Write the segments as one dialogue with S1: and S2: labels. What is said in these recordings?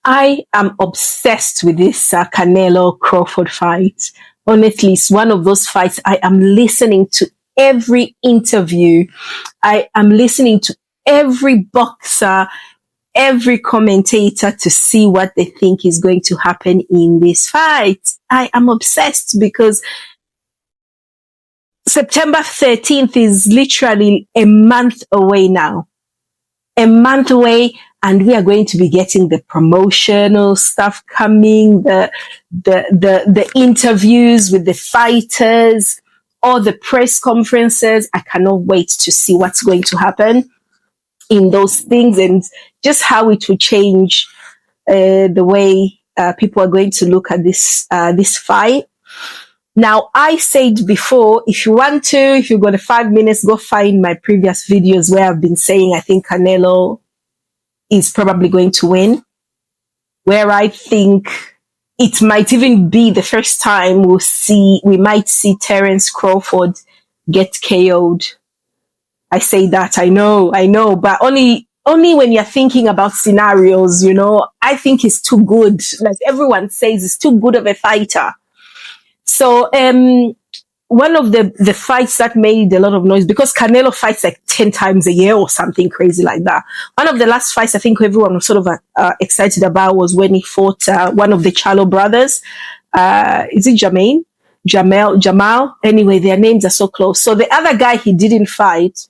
S1: I am obsessed with this Canelo Crawford fight. Honestly, it's one of those fights I am listening to every interview. I am listening to every boxer, every commentator to see what they think is going to happen in this fight. I am obsessed because September 13th is literally a month away now. A month away, and we are going to be getting the promotional stuff coming, the interviews with the fighters, all the press conferences. I cannot wait to see what's going to happen in those things and just how it will change the way people are going to look at this fight. Now, I said before, if you've got 5 minutes, go find my previous videos where I've been saying I think Canelo is probably going to win, where I think it might even be the first time we might see Terence Crawford get KO'd. I say that, I know, but only when you're thinking about scenarios, I think he's too good. Like everyone says, he's too good of a fighter. So, one of the fights that made a lot of noise, because Canelo fights like 10 times a year or something crazy like that. One of the last fights I think everyone was sort of excited about was when he fought one of the Charlo brothers. Is it Jamal? Anyway, their names are so close. So the other guy he didn't fight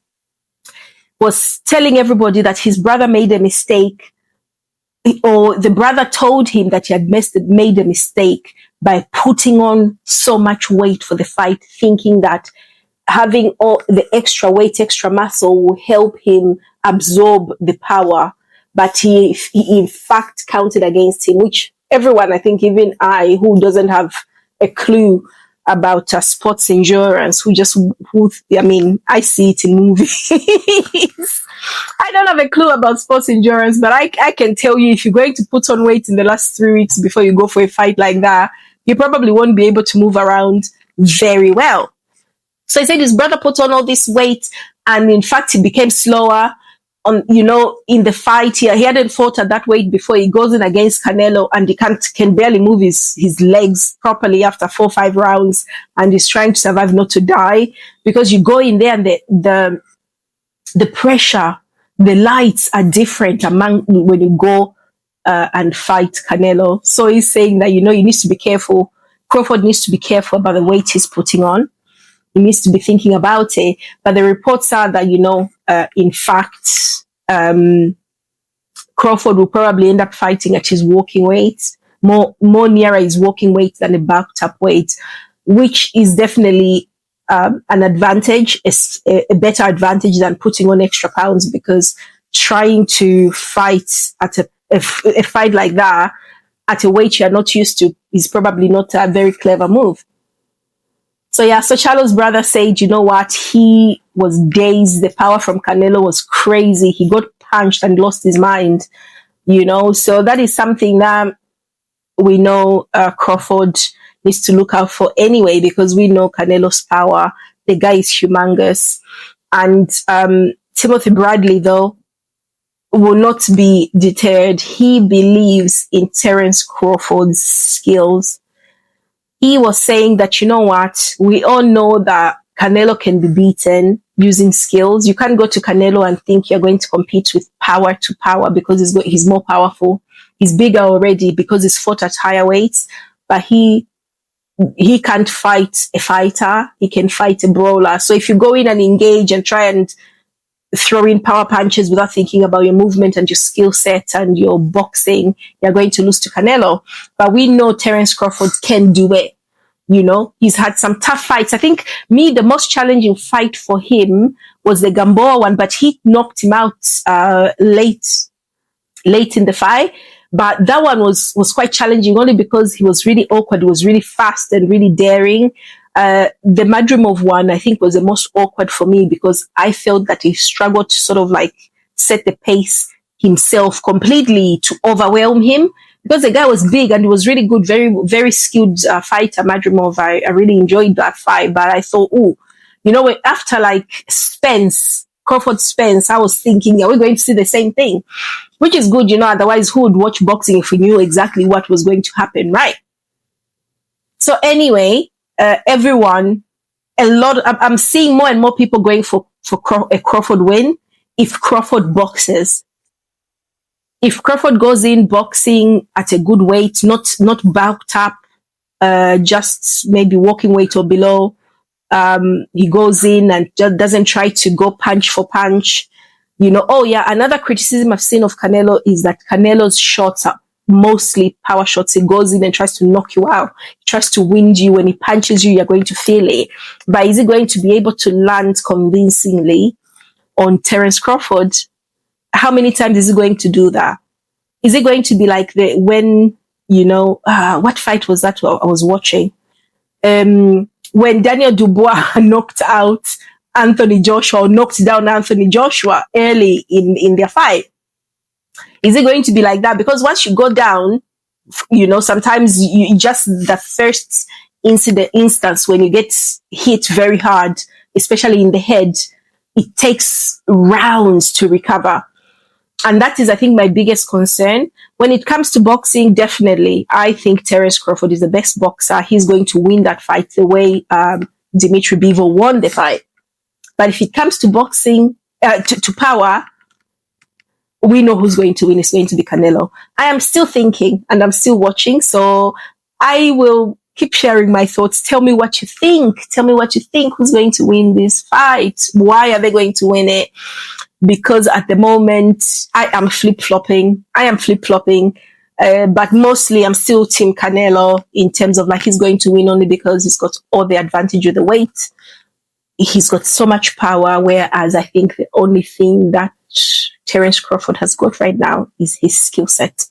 S1: was telling everybody that his brother made a mistake, or the brother told him that he had made a mistake by putting on so much weight for the fight, thinking that having all the extra weight, extra muscle will help him absorb the power. But he in fact counted against him, which everyone, I think even I, who doesn't have a clue about sports endurance, I see it in movies. I don't have a clue about sports endurance, but I can tell you, if you're going to put on weight in the last 3 weeks before you go for a fight like that, you probably won't be able to move around very well. So he said his brother put on all this weight, and in fact, he became slower in the fight. He hadn't fought at that weight before. He goes in against Canelo, and he can barely move his legs properly after 4 or 5 rounds, and he's trying to survive, not to die, because you go in there and the pressure, the lights are different when you go and fight Canelo. So he's saying that, he needs to be careful. Crawford needs to be careful about the weight he's putting on. He needs to be thinking about it. But the reports are that, in fact, Crawford will probably end up fighting at his walking weight, more nearer his walking weight than a backed up weight, which is definitely an advantage, a better advantage than putting on extra pounds, because trying to fight at a fight like that at a weight you're not used to is probably not a very clever move. So Charlo's brother said, you know what, he was dazed. The power from Canelo was crazy. He got punched and lost his mind, So that is something that we know Crawford needs to look out for anyway, because we know Canelo's power. The guy is humongous. And Timothy Bradley, though, will not be deterred. He believes in Terence Crawford's skills. He was saying that, you know what, we all know that Canelo can be beaten using skills. You can't go to Canelo and think you're going to compete with power to power, because he's more powerful. He's bigger already because he's fought at higher weights, but he can't fight a fighter. He can fight a brawler. So if you go in and engage and try and throw in power punches without thinking about your movement and your skill set and your boxing, you're going to lose to Canelo. But we know Terence Crawford can do it. He's had some tough fights. I think the most challenging fight for him was the Gamboa one, but he knocked him out late in the fight. But that one was quite challenging, only because he was really awkward. He was really fast and really daring. The Madrimov one, I think, was the most awkward for me, because I felt that he struggled to sort of like set the pace himself completely to overwhelm him, because the guy was big and he was really good, very, very skilled fighter, Madrimov. I really enjoyed that fight, but I thought, after like Spence Crawford Spence, I was thinking, are we going to see the same thing? Which is good, otherwise who would watch boxing if we knew exactly what was going to happen, right? So anyway, everyone, I'm seeing more and more people going for a Crawford win if Crawford boxes. If Crawford goes in boxing at a good weight, not bulked up, just maybe walking weight or below, he goes in and just doesn't try to go punch for punch. Oh yeah, another criticism I've seen of Canelo is that Canelo's shots are mostly power shots. He goes in and tries to knock you out. He tries to wind you. When he punches you, you're going to feel it. But is he going to be able to land convincingly on Terence Crawford? How many times is he going to do that? Is it going to be like what fight was that I was watching? When Daniel Dubois knocked out Anthony Joshua, or knocked down Anthony Joshua early in their fight. Is it going to be like that? Because once you go down, sometimes you just the first instance when you get hit very hard, especially in the head, it takes rounds to recover. And that is, I think, my biggest concern. When it comes to boxing, definitely, I think Terence Crawford is the best boxer. He's going to win that fight the way Dimitri Bivol won the fight. But if it comes to boxing, to power, we know who's going to win. It's going to be Canelo. I am still thinking and I'm still watching. So I will keep sharing my thoughts. Tell me what you think. Tell me what you think. Who's going to win this fight? Why are they going to win it? Because at the moment, I am flip-flopping. But mostly I'm still Team Canelo in terms of he's going to win only because he's got all the advantage of the weight. He's got so much power, whereas I think the only thing that Terence Crawford has got right now is his skill set.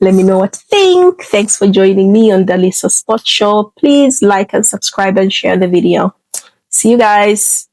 S1: Let me know what you think. Thanks for joining me on the Lisa Sports Show. Please like and subscribe and share the video. See you guys.